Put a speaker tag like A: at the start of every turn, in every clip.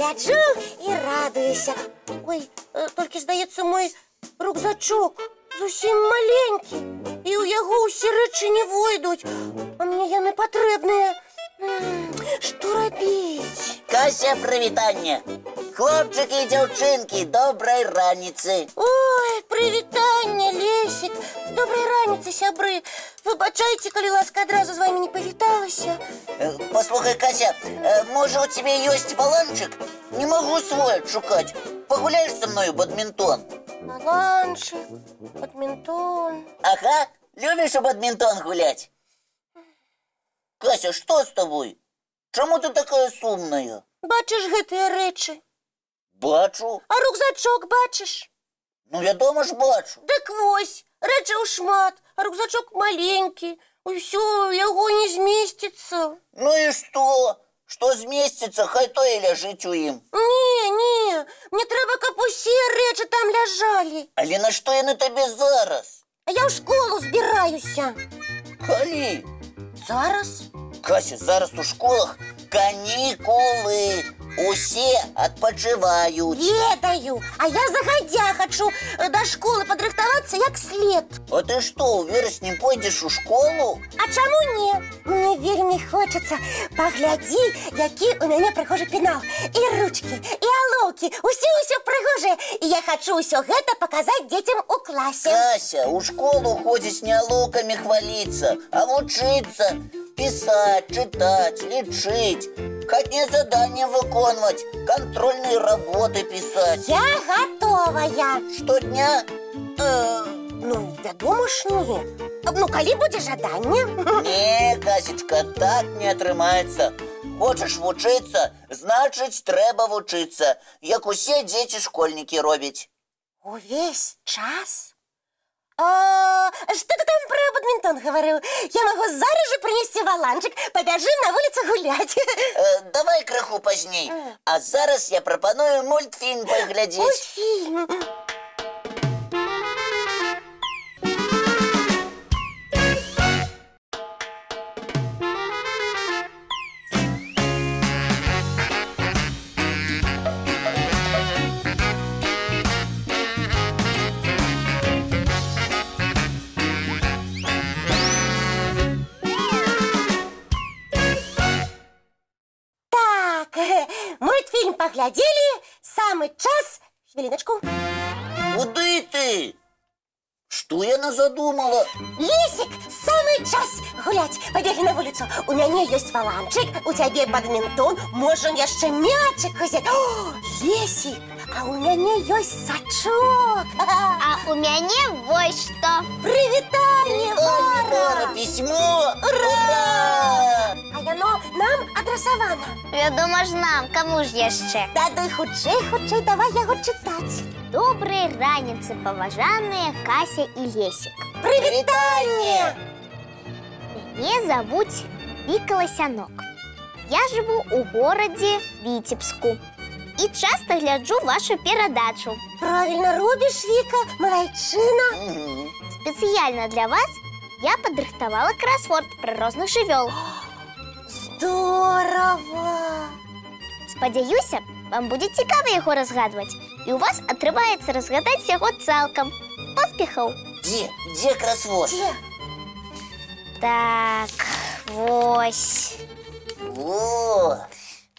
A: гляджу і радуюся. Ой, толькі, здаецца, мой рюкзачок зусім маленькі, і ў яго ўсе рэчы не войдуць, а мне яны патрэбныя. Што рабіць?
B: Кася, прывітанне! Хлопчыкі і дзяўчынкі, добрай раніцы!
A: Ой, прывітанне, Лесік! Добрай раніцы, сябры! Выбачайце, калі ласка, адразу з вамі не павіталася.
B: Послухай, Кася, можа, у тебе ёсць баланчык? Не могу свой адшукаць. Пагуляеш са мною в бадмінтон?
A: Баланчык, бадмінтон...
B: Ага, любіш у бадмінтон гуляць? Кася, што з табой? Чаму ты такая сумная?
A: Бачыш гэтыя рэчы?
B: Бачу.
A: А рюкзачок бачыш?
B: Ну, вядома ж бачу.
A: Дык вось, рэчаў шмат, а рюкзачок маленькі. Усё, яго не змесціцца.
B: Ну і што? Што змесціцца, хай то і ляжыць у ім.
A: Не, мне трэба, каб усе рэчы там ляжалі.
B: Але на што яны табе зараз?
A: А я ў школу збіраюся.
B: Калі?
A: Зараз?
B: Кася, зараз у школах канікулы. Усе адпачываюць.
A: Ведаю, а я загадзя хачу да школы падрыхтавацца як след.
B: А ты што, у верасні пойдзеш у школу?
A: А чаму не? Мне вельмі хочацца. Паглядзі, які у мяне прыгожы пенал. І ручкі, і алоўкі, ўсё прыгожае. І я хачу ўсё гэта паказаць дзецям у класе.
B: Кася, у школу ходзіць не алоўкамі хваліцца, а вучыцца. Писать, читать, лечить, хатнее задание выконывать, контрольные работы писать.
A: Я готовая.
B: Штодня?
A: Ну, вядома ж не. Ну, калі будзе жаданне?
B: Не, Касечка, так не атрымаецца. Хочаш вучыцца, значыць, трэба вучыцца, як усе дзеці-школьнікі робяць.
A: Увесь час? Что ты там про бадминтон говорил? Я могу зараз же принести валанчик, побежим на улицу гулять.
B: Давай крыху пазней. А зараз я прапаную мультфільм паглядзець.
A: Мультфільм? Мультфильм поглядели, самый час... Хвилиночку.
B: Куды ты? Что яна задумала?
A: Лесик, самый час гулять. Побегли на улицу. У меня есть валанчик, у тебя бадминтон. Можем яшчэ мячик взять. О, Лесик, а у меня есть сачок.
C: А у меня вот что.
A: Привитание, Вара!
B: Письмо!
A: Ура! А яно нам адресовано.
C: Вядома ж нам, кому ж яшчэ?
A: Тады хутчэй, давай яго чытаць.
C: Добрай раніцы, паважаныя Кася і Лесік.
A: Привитание!
C: Мяне завуць Віка Ласянок. Я жыву ў горадзе Віцебску і часта гляджу вашу перадачу.
A: Правильно робишь, Вика, малайчына.
C: Спецыяльна для вас я падрыхтавала кросворд пра розных жывёл.
A: Здорово!
C: Спадзяюся, вам будзе цікава яго разгадваць, і у вас атрымаецца разгадаць яго цалкам. Поспехаў!
B: Дзе кросворд?
A: Где?
C: Так, вось.
B: О!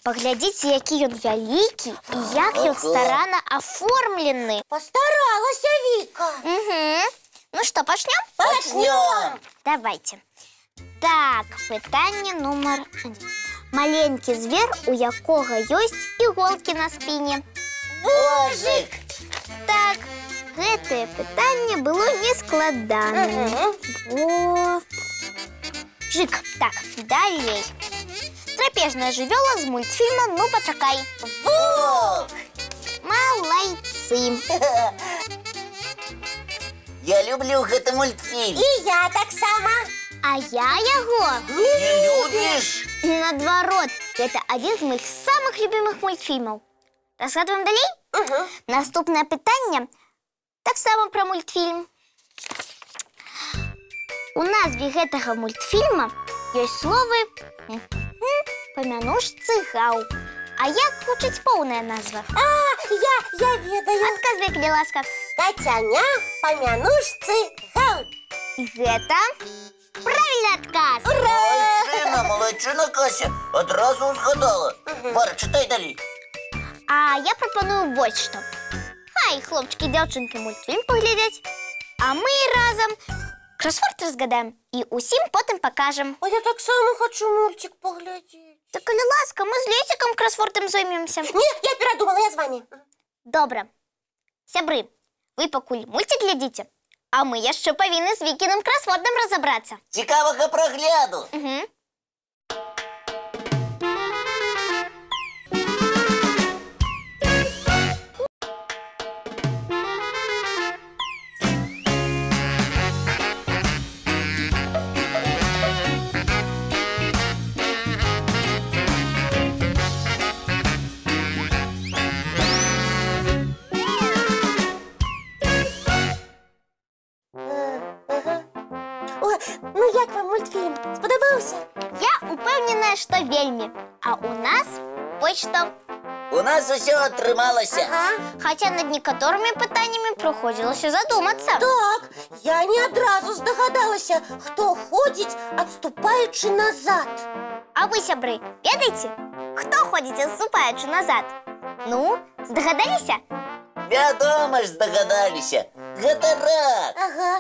C: Паглядзіце, які ён вялікі і як ён старанна аформлены.
A: Постаралася, Вика.
C: Ну што, пачнём?
A: Пачнём!
C: Давайте. Так, пытанне нумар 1. Маленькі звер, у якога ёсць іголкі на спіне.
B: Вожык!
C: Так, гэтае пытанне было нескладаным. Жык. Так, далей. Трапежная жывёла з мультфільма «Ну, пачакай».
B: Волк!
C: Малайцы.
B: Я люблю гэты мультфільм.
A: И я так сама.
C: А я яго
B: Не любіш?
C: наадварот. Гэта адзін з моих самых любимых мультфільмаў. Разгадваем далей? Наступнае пытанне таксама пра мультфільм. У назве гэтага мультфільма ёсць словы «памянушцы гаў». А як гучыць поўная назва?
A: Я ведаю.
C: Адказвай, калі ласка.
A: Кацяня па мянушцы гаў.
C: І гэта правільны адказ.
B: Молодчина, Кася, одразу згадала. Вара, читай далі.
C: А я прапаную вось што. Хай хлопчыкі і дзяўчынкі мультфільм паглядзяць, а мы разам кросворд разгадаем і усім потым пакажам.
A: А я таксама хочу мультик паглядзець.
C: Так, калі ласка, мы з Лесікам кросвордам займемся.
A: Не, я перадумала, я з вами.
C: Добра. Сябры, вы пакуль мультик глядзіце, а мы яшчэ павінны з Вікіным кросвордам разабрацца.
B: Цікавага прагляду.
A: Ну як вам мультфільм? Сподобався?
C: Я упевнена, що вельмі. А у нас ось що.
B: У нас усе атрымалася.
C: Хоча над некоторими питаннями приходилося задуматися.
A: Так, я не одразу здогадалася, хто ходить, відступаючи назад.
C: А ви, сябри, ведаєте, хто ходить, відступаючи назад? Ну, здогадалися?
B: Вядома ж здогадаліся. Гэта рак.
A: Ага.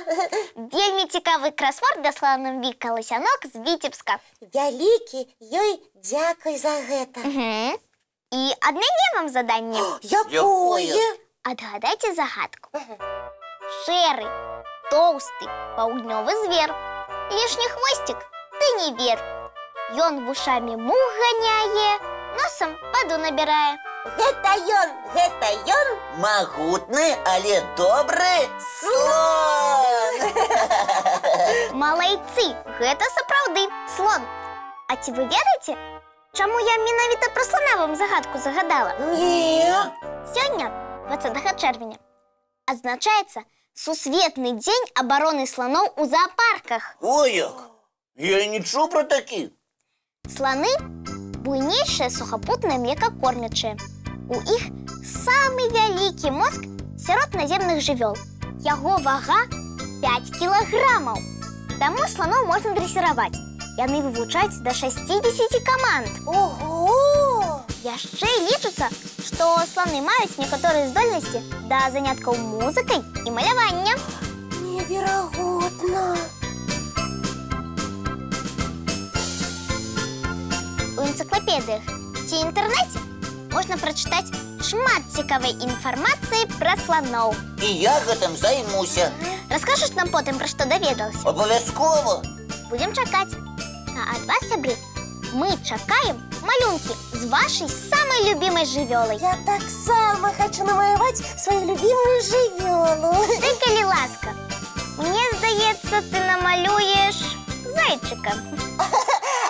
C: Вельмі цікавий кросворд даслала нам Віка Лосянок з Віцебска.
A: Вялікі ёй дзякуй за гэта.
C: І адмене вам заданне.
A: Якое?
C: Адгадайце загадку. Шэры, тоўсты, паўднёвы звер. Лішні хвостик, ты не вер. Ён вушамі мух ганяе, носам ваду набірае.
A: Гэта ён.
B: Магутны, але добры слон.
C: Малайцы, гэта сапраўды слон. А ці вы ведаеце, чаму я менавіта пра слона вам загадку загадала?
A: Не.
C: Сёння, 20 чэрвеня, адзначаецца Сусветны дзень абароны слоноў у зоапарках.
B: Ой, як! Я не чуў пра такі.
C: Слоны – буйнейшыя сухапутныя млекакормячыя. У іх самы вялікі мозг сярод наземных жывёл. Яго вага 5 кілаграмаў. Таму слоноў можна дрэсіраваць. Яны вывучаюць да 60 каманд.
A: Ого!
C: Яшчэ лічыцца, што слоны маюць некаторыя здольнасці да заняткаў музыкай і малявання.
A: Неверагодна!
C: У энцыклапедыях ці інтэрнэце можна прачытаць шмат цікавай інфармацыі пра слоноў.
B: І я гэтым займуся.
C: Раскажаш нам потым, пра што даведаўся?
B: Абавязкова.
C: Будзем чакаць. А ад вас, сябры, мы чакаем малюнкі з вашай самай любімай жывёлай.
A: Я таксама хочу намаляваць сваю любімую жывёлу.
C: Ты, калі ласка, мне здаецца, ты намалюеш зайчыка.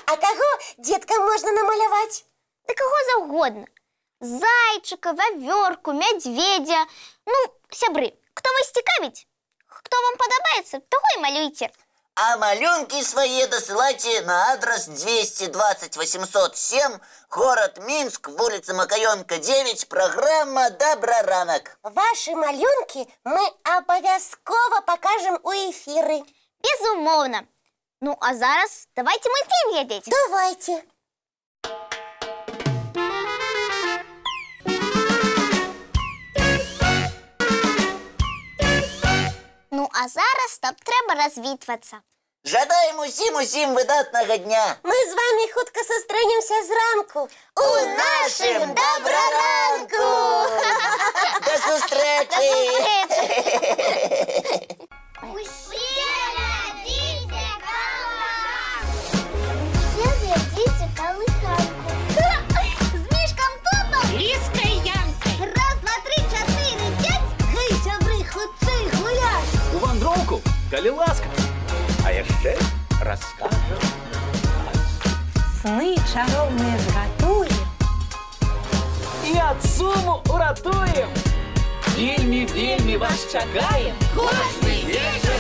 A: А каго, дзетка, можна намаляваць?
C: Да каго заўгодна. Зайчыка, вавёрку, мядзведзя. Ну, сябры, хто вас цікавіць? Хто вам падабаецца, таго і малюйце.
B: А малюнкі свае дасылайце на адрес 220 807, город Мінск, вуліца Макаёнка, 9, праграма «Добраранак».
A: Ваши малюнкі мы абавязкова пакажам у эфіры.
C: Безумоўна. Ну, а зараз давайте мультфільм глядзець.
A: Давайте.
C: Ну, а зараз нам трэба развітвацца.
B: Жадаем усім выдатнага дня.
A: Мы з вами хутка сустрэнемся зранку.
B: У нашым добраранку! До сустрэчы!
C: Усе глядзіце калыханку! Усе глядзіце калыханку! З мішкам Тотом!
D: Ліскай Янкай!
C: Раз, два, три, 4, 5!
A: Гей, сябры, хутчэй гуляць!
E: У вандроўку, калі ласка. А яшчэ раскажам казку.
D: Сны чароўныя згатуем.
E: І ад суму уратуем. Вельмі вас чакаем.
D: Кожны вечар